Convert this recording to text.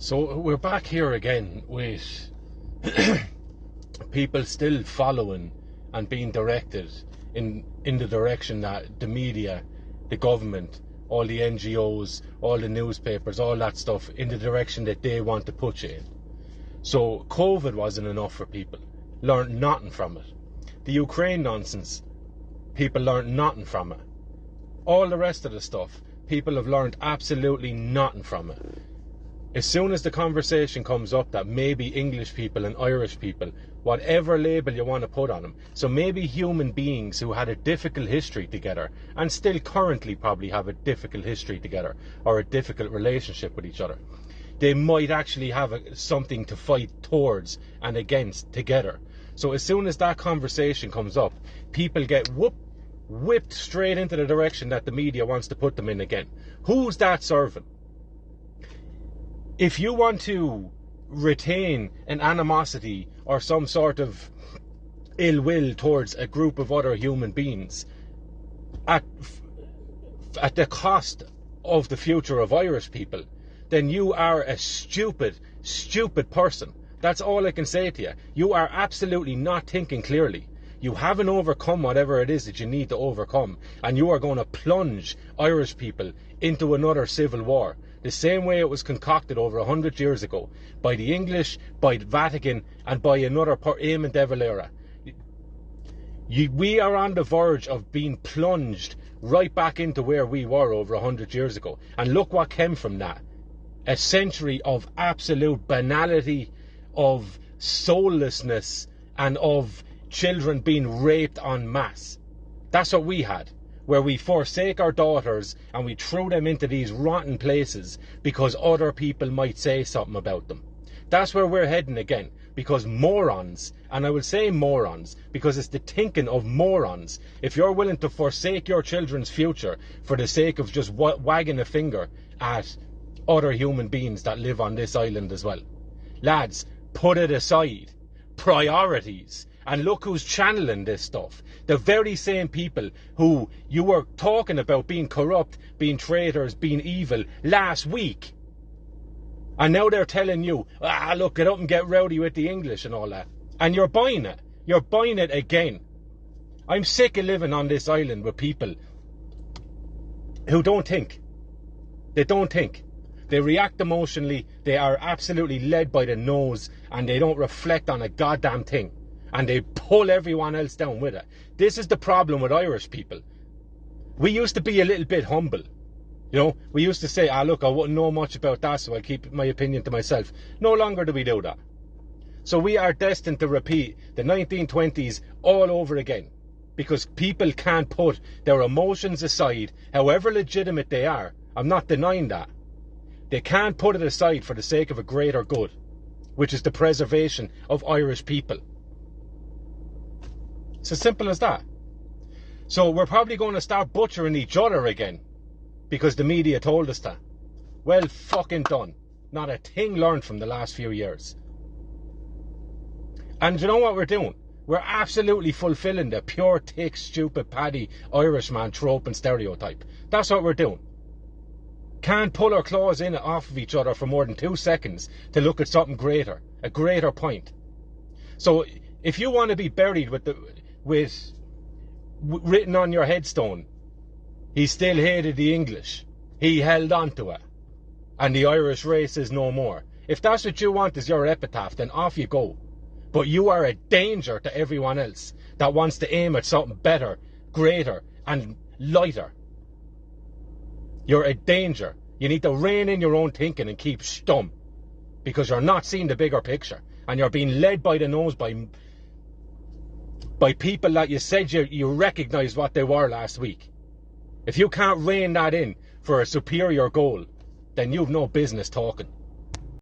So we're back here again with people still following and being directed in the direction that the media, the government, all the NGOs, all the newspapers, all that stuff, in the direction that they want to put you in. So COVID wasn't enough for people. Learned nothing from it. The Ukraine nonsense, people learned nothing from it. All the rest of the stuff, people have learned absolutely nothing from it. As soon as the conversation comes up that maybe English people and Irish people, whatever label you want to put on them, so maybe human beings who had a difficult history together and still currently probably have a difficult history together or a difficult relationship with each other, they might actually have something to fight towards and against together. So as soon as that conversation comes up, people get whipped straight into the direction that the media wants to put them in again. Who's that serving? If you want to retain an animosity or some sort of ill will towards a group of other human beings at the cost of the future of Irish people, then you are a stupid person. That's all I can say to you. You are absolutely not thinking clearly. You haven't overcome whatever it is that you need to overcome, and you are going to plunge Irish people into another civil war, the same way it was concocted over 100 years ago by the English, by the Vatican, and by another Eamon de Valera. We are on the verge of being plunged right back into where we were over 100 years ago. And look what came from that. A century of absolute banality, of soullessness, and of children being raped en masse. That's what we had, where we forsake our daughters and we threw them into these rotten places because other people might say something about them. That's where we're heading again, because morons, and I will say morons because it's the thinking of morons, if you're willing to forsake your children's future for the sake of just wagging a finger at other human beings that live on this island as well. Lads, put it aside. Priorities. And look who's channeling this stuff. The very same people who you were talking about being corrupt, being traitors, being evil last week. And now they're telling you, look, get up and get rowdy with the English and all that. And you're buying it. You're buying it again. I'm sick of living on this island with people who don't think. They don't think. They react emotionally. They are absolutely led by the nose, and they don't reflect on a goddamn thing. And they pull everyone else down with it. This is the problem with Irish people. We used to be a little bit humble. You know, we used to say, look, I wouldn't know much about that, so I'll keep my opinion to myself. No longer do we do that. So we are destined to repeat the 1920s all over again. Because people can't put their emotions aside, however legitimate they are. I'm not denying that. They can't put it aside for the sake of a greater good, which is the preservation of Irish people. It's as simple as that. So we're probably going to start butchering each other again because the media told us that. Well fucking done. Not a thing learned from the last few years. And you know what we're doing? We're absolutely fulfilling the pure, thick, stupid, paddy Irishman trope and stereotype. That's what we're doing. Can't pull our claws in off of each other for more than 2 seconds to look at something greater, a greater point. So if you want to be buried with written on your headstone, he still hated the English, he held on to it, and the Irish race is no more. If that's what you want as your epitaph, then off you go. But you are a danger to everyone else that wants to aim at something better, greater, and lighter. You're a danger. You need to rein in your own thinking and keep stum, because you're not seeing the bigger picture, and you're being led by the nose by people that you said you recognised what they were last week. If you can't rein that in for a superior goal, then you've no business talking.